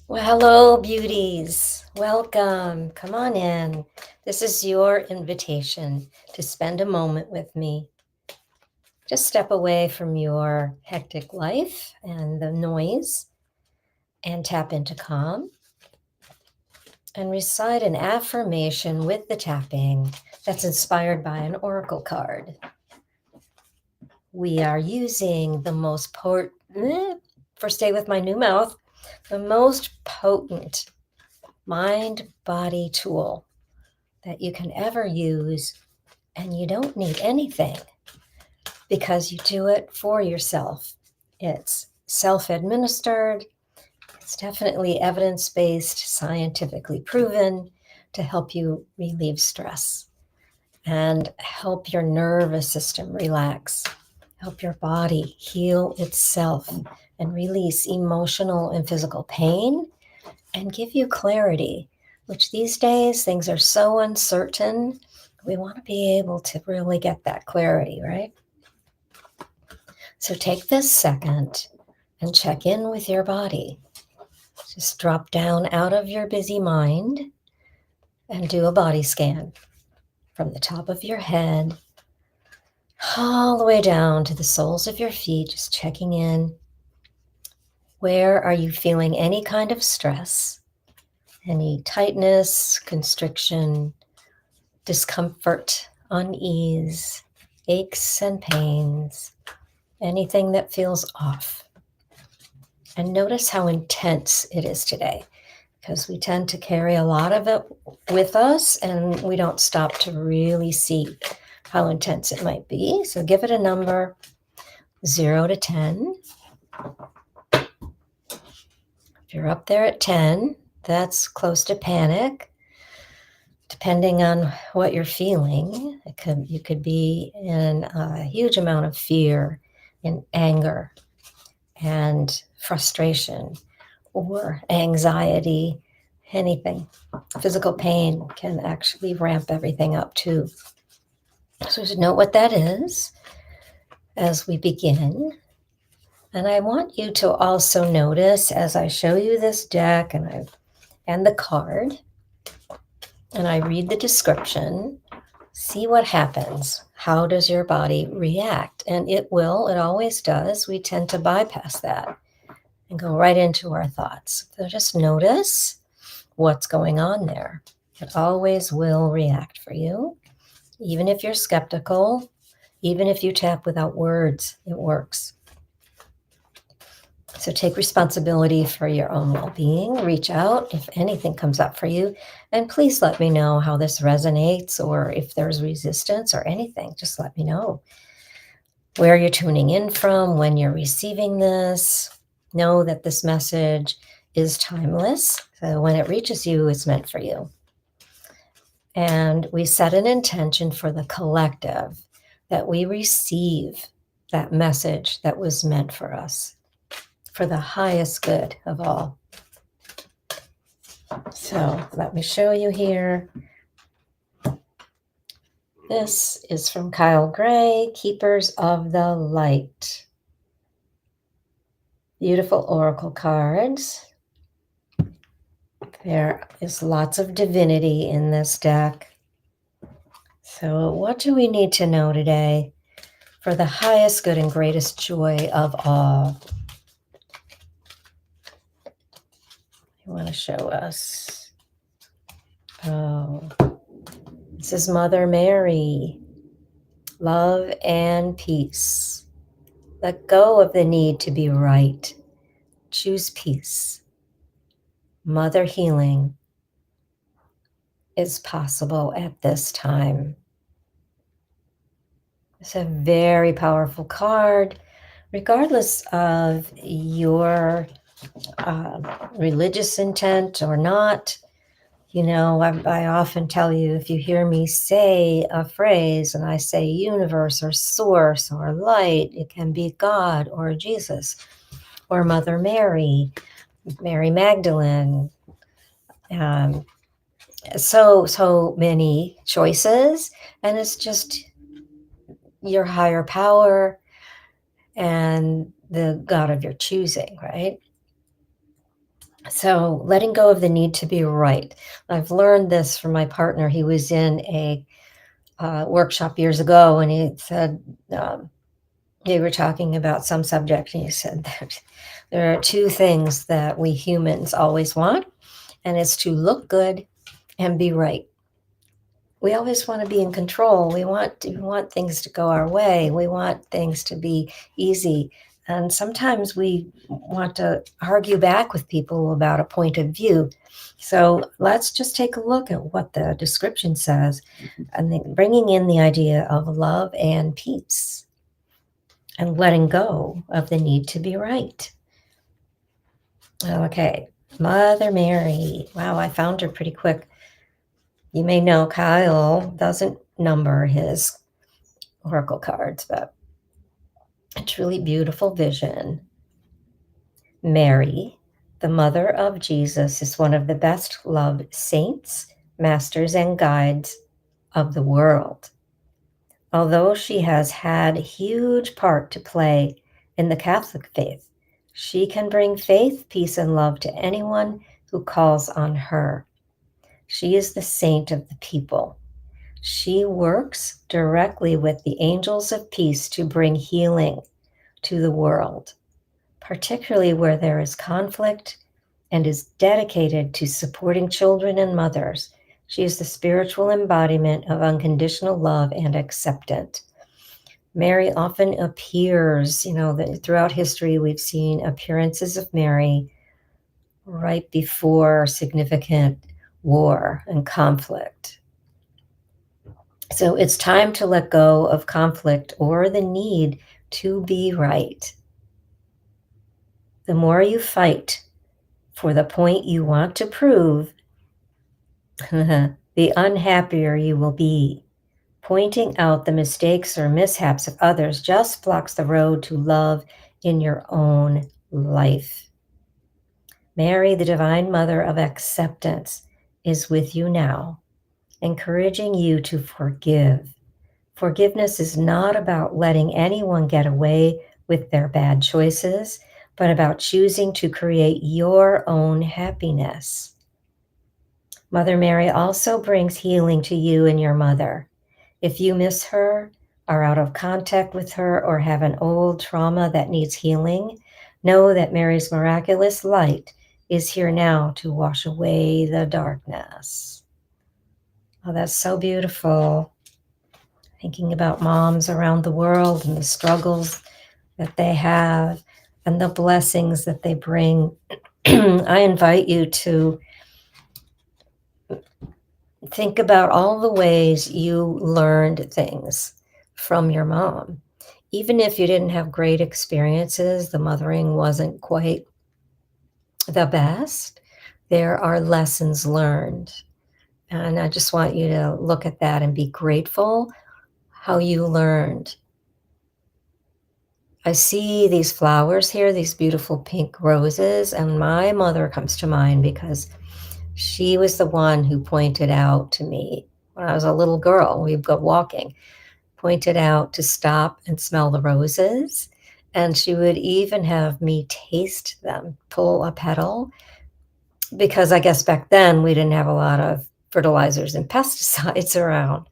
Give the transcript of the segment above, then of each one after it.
Well, hello, beauties. Welcome. Come on in. This is your invitation to spend a moment with me. Just step away from your hectic life and the noise and tap into calm and recite an affirmation with the tapping that's inspired by an oracle card. We are using the most stay with my new mouth, the most potent mind body tool that you can ever use, and you don't need anything because you do it for yourself. It's self-administered. It's definitely evidence-based, scientifically proven to help you relieve stress and help your nervous system relax, help your body heal itself and release emotional and physical pain and give you clarity, which these days things are so uncertain. We want to be able to really get that clarity, right? So take this second and check in with your body. Just drop down out of your busy mind and do a body scan from the top of your head all the way down to the soles of your feet, just checking in. Where are you feeling any kind of stress, any tightness, constriction, discomfort, unease, aches and pains, anything that feels off? And notice how intense it is today, because we tend to carry a lot of it with us and we don't stop to really see how intense it might be. So give it a number, 0 to 10. If you're up there at 10, that's close to panic. Depending on what you're feeling, you could be in a huge amount of fear and anger and frustration or anxiety, anything. Physical pain can actually ramp everything up too. So just note what that is as we begin. And I want you to also notice as I show you this deck and the card, and I read the description, see what happens. How does your body react? And it always does. We tend to bypass that and go right into our thoughts. So just notice what's going on there. It always will react for you. Even if you're skeptical, even if you tap without words, it works. So take responsibility for your own well-being. Reach out if anything comes up for you. And please let me know how this resonates, or if there's resistance or anything, just let me know. Where you're tuning in from, when you're receiving this, know that this message is timeless. So when it reaches you, it's meant for you. And we set an intention for the collective that we receive that message that was meant for us, for the highest good of all. So let me show you here. This is from Kyle Gray, Keepers of the Light. Beautiful oracle cards. There is lots of divinity in this deck. So what do we need to know today for the highest good and greatest joy of all? You want to show us? Oh, this is Mother Mary. Love and peace. Let go of the need to be right. Choose peace. Mother healing is possible at this time. It's a very powerful card, regardless of your religious intent or not. You know, I often tell you, if you hear me say a phrase and I say universe or source or light, it can be God or Jesus or Mother Mary, Mary Magdalene. So many choices, and it's just your higher power and the God of your choosing, right? So letting go of the need to be right. I've learned this from my partner. He was in a workshop years ago, and he said, they were talking about some subject, and he said that there are two things that we humans always want, and it's to look good and be right. We always want to be in control. We want things to go our way. We want things to be easy. And sometimes we want to argue back with people about a point of view. So let's just take a look at what the description says, and then bringing in the idea of love and peace and letting go of the need to be right. Okay, Mother Mary. Wow, I found her pretty quick. You may know Kyle doesn't number his oracle cards, but a truly beautiful vision. Mary, the mother of Jesus, is one of the best loved saints, masters, and guides of the world. Although she has had a huge part to play in the Catholic faith, she can bring faith, peace, and love to anyone who calls on her. She is the saint of the people. She works directly with the angels of peace to bring healing to the world, particularly where there is conflict, and is dedicated to supporting children and mothers. She is the spiritual embodiment of unconditional love and acceptance. Mary often appears, throughout history, we've seen appearances of Mary right before significant war and conflict. So it's time to let go of conflict or the need to be right. The more you fight for the point you want to prove, the unhappier you will be. Pointing out the mistakes or mishaps of others just blocks the road to love in your own life. Mary, the Divine Mother of Acceptance, is with you now, encouraging you to forgive. Forgiveness is not about letting anyone get away with their bad choices, but about choosing to create your own happiness. Mother Mary also brings healing to you and your mother. If you miss her, are out of contact with her, or have an old trauma that needs healing, know that Mary's miraculous light is here now to wash away the darkness. Oh, that's so beautiful. Thinking about moms around the world and the struggles that they have and the blessings that they bring. I invite you to think about all the ways you learned things from your mom. Even if you didn't have great experiences, the mothering wasn't quite the best, there are lessons learned. And I just want you to look at that and be grateful how you learned. I see these flowers here, these beautiful pink roses, and my mother comes to mind because she was the one who pointed out to me when I was a little girl, we'd go walking, pointed out to stop and smell the roses. And she would even have me taste them, pull a petal, because I guess back then we didn't have a lot of fertilizers and pesticides around,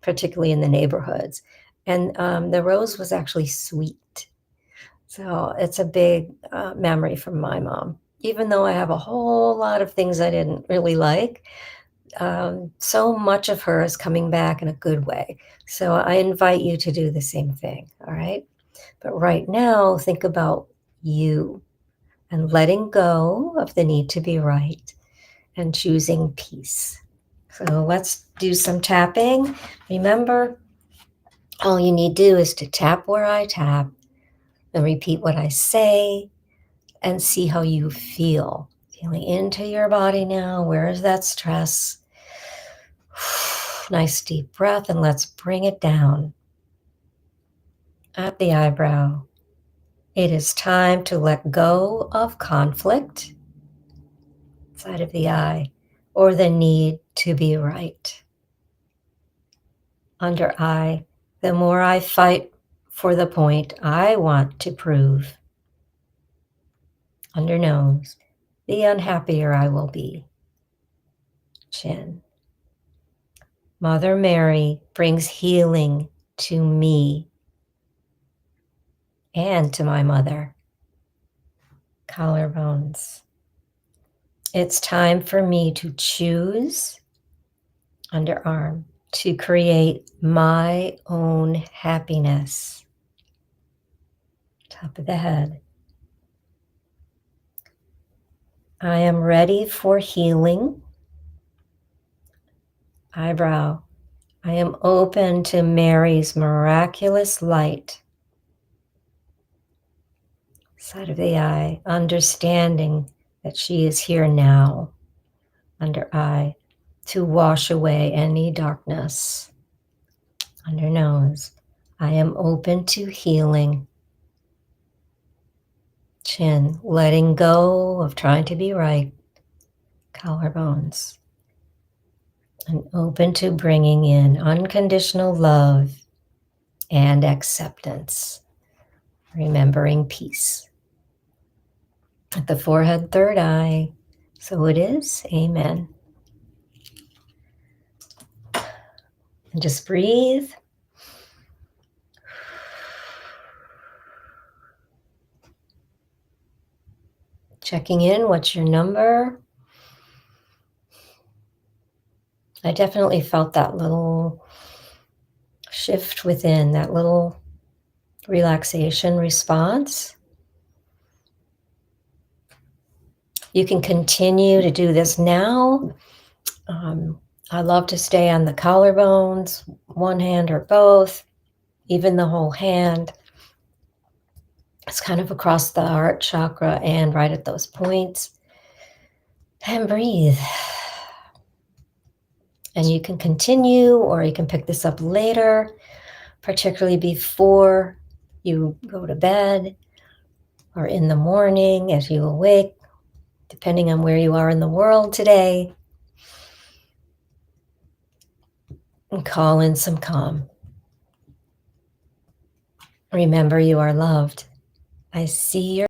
particularly in the neighborhoods. And the rose was actually sweet. So it's a big memory from my mom. Even though I have a whole lot of things I didn't really like, so much of her is coming back in a good way. So I invite you to do the same thing, all right? But right now, think about you and letting go of the need to be right and choosing peace. So let's do some tapping. Remember, all you need to do is to tap where I tap and repeat what I say and see how you feel. Feeling into your body now. Where is that stress? Nice deep breath, and let's bring it down at the eyebrow. It is time to let go of conflict, side of the eye, or the need to be right. Under eye, the more I fight for the point I want to prove. Under nose, the unhappier I will be. Chin. Mother Mary brings healing to me and to my mother. Collarbones. It's time for me to choose, underarm, to create my own happiness. Top of the head. I am ready for healing. Eyebrow. I am open to Mary's miraculous light. Side of the eye, understanding that she is here now. Under eye, to wash away any darkness. Under nose, I am open to healing. Chin, letting go of trying to be right. Collarbones. And open to bringing in unconditional love and acceptance. Remembering peace. At the forehead, third eye. So it is. Amen. And just breathe. Checking in. What's your number? I definitely felt that little shift within, that little relaxation response. You can continue to do this now. I love to stay on the collarbones, one hand or both, even the whole hand. It's kind of across the heart chakra and right at those points. And breathe. And you can continue, or you can pick this up later, particularly before you go to bed or in the morning as you awake, depending on where you are in the world today. And call in some calm. Remember, you are loved. I see your